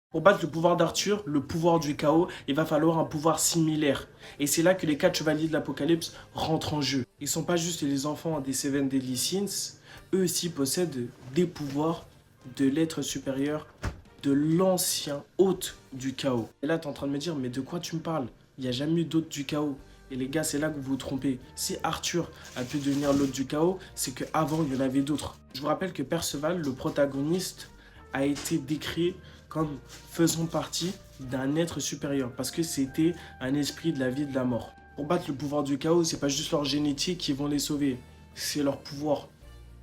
Pour battre le pouvoir d'Arthur, le pouvoir du chaos, il va falloir un pouvoir similaire. Et c'est là que les 4 chevaliers de l'Apocalypse rentrent en jeu. Ils ne sont pas juste les enfants des Seven Deadly Sins, eux aussi possèdent des pouvoirs de l'être supérieur, de l'ancien hôte du chaos. Et là, tu es en train de me dire, mais de quoi tu me parles? Il n'y a jamais eu d'hôte du chaos. Et les gars, c'est là que vous vous trompez. Si Arthur a pu devenir l'hôte du chaos, c'est qu'avant, il y en avait d'autres. Je vous rappelle que Perceval, le protagoniste, a été décrit comme faisant partie d'un être supérieur, parce que c'était un esprit de la vie et de la mort. Pour battre le pouvoir du chaos, c'est pas juste leur génétique qui vont les sauver, c'est leur pouvoir.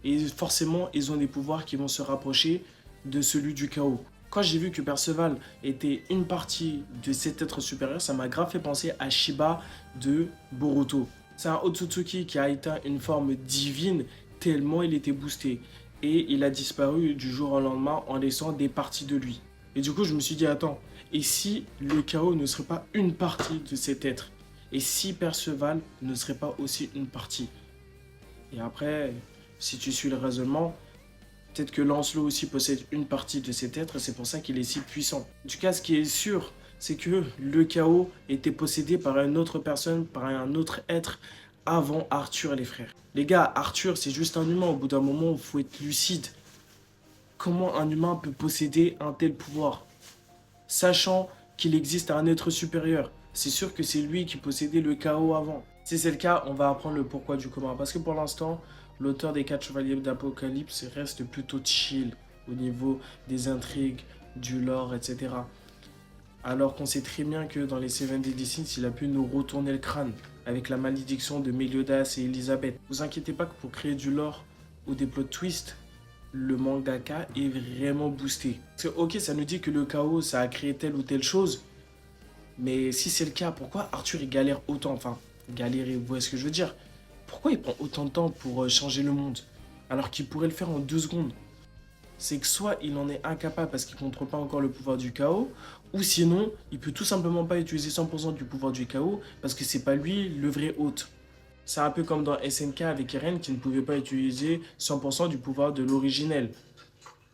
Et forcément, ils ont des pouvoirs qui vont se rapprocher de celui du chaos. Quand j'ai vu que Perceval était une partie de cet être supérieur, ça m'a grave fait penser à Shiba de Boruto. C'est un Otsutsuki qui a atteint une forme divine tellement il était boosté. Et il a disparu du jour au lendemain en laissant des parties de lui. Et du coup, je me suis dit, attends, et si le chaos ne serait pas une partie de cet être? Et si Perceval ne serait pas aussi une partie? Et après, si tu suis le raisonnement, peut-être que Lancelot aussi possède une partie de cet être, et c'est pour ça qu'il est si puissant. En tout cas, ce qui est sûr, c'est que le chaos était possédé par une autre personne, par un autre être, avant Arthur et les frères. Les gars, Arthur, c'est juste un humain. Au bout d'un moment, il faut être lucide. Comment un humain peut posséder un tel pouvoir, sachant qu'il existe un être supérieur? C'est sûr que c'est lui qui possédait le chaos avant. Si c'est le cas, on va apprendre le pourquoi du comment. Parce que pour l'instant, l'auteur des 4 chevaliers d'Apocalypse reste plutôt chill au niveau des intrigues, du lore, etc. Alors qu'on sait très bien que dans les Seven Deadly Sins, il a pu nous retourner le crâne avec la malédiction de Meliodas et Elisabeth. Vous inquiétez pas que pour créer du lore ou des plot twists, le mangaka est vraiment boosté. Parce que, ok, ça nous dit que le chaos, ça a créé telle ou telle chose, mais si c'est le cas, pourquoi Arthur il galère autant? Enfin, galérer, vous voyez ce que je veux dire? Pourquoi il prend autant de temps pour changer le monde, alors qu'il pourrait le faire en 2 secondes? C'est que soit il en est incapable parce qu'il ne contrôle pas encore le pouvoir du chaos, ou sinon, il peut tout simplement pas utiliser 100% du pouvoir du chaos parce que c'est pas lui le vrai hôte. C'est un peu comme dans SNK avec Eren qui ne pouvait pas utiliser 100% du pouvoir de l'originel.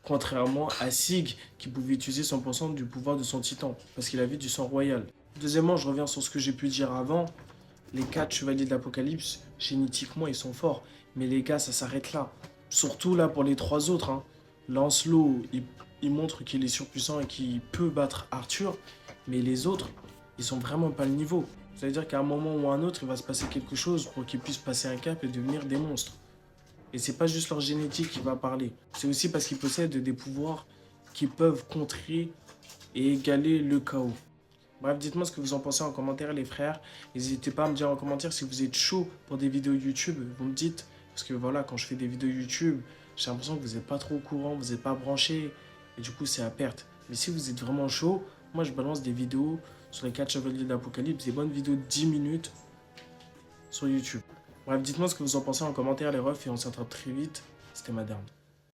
Contrairement à Sig qui pouvait utiliser 100% du pouvoir de son titan parce qu'il avait du sang royal. Deuxièmement, je reviens sur ce que j'ai pu dire avant. Les 4 chevaliers de l'Apocalypse, génétiquement, ils sont forts. Mais les gars, ça s'arrête là. Surtout là pour les 3 autres. Lancelot, il montre qu'il est surpuissant et qu'il peut battre Arthur. Mais les autres, ils sont vraiment pas le niveau. Ça veut dire qu'à un moment ou à un autre, il va se passer quelque chose pour qu'ils puissent passer un cap et devenir des monstres. Et c'est pas juste leur génétique qui va parler. C'est aussi parce qu'ils possèdent des pouvoirs qui peuvent contrer et égaler le chaos. Bref, dites-moi ce que vous en pensez en commentaire, les frères. N'hésitez pas à me dire en commentaire si vous êtes chaud pour des vidéos YouTube. Vous me dites, parce que voilà, quand je fais des vidéos YouTube, j'ai l'impression que vous n'êtes pas trop au courant, vous n'êtes pas branché. Et du coup, c'est à perte. Mais si vous êtes vraiment chaud, moi, je balance des vidéos sur les 4 chevaliers de l'Apocalypse, des bonnes vidéos de 10 minutes sur YouTube. Bref, dites-moi ce que vous en pensez en commentaire, les refs, et on se retrouve très vite. C'était Madame.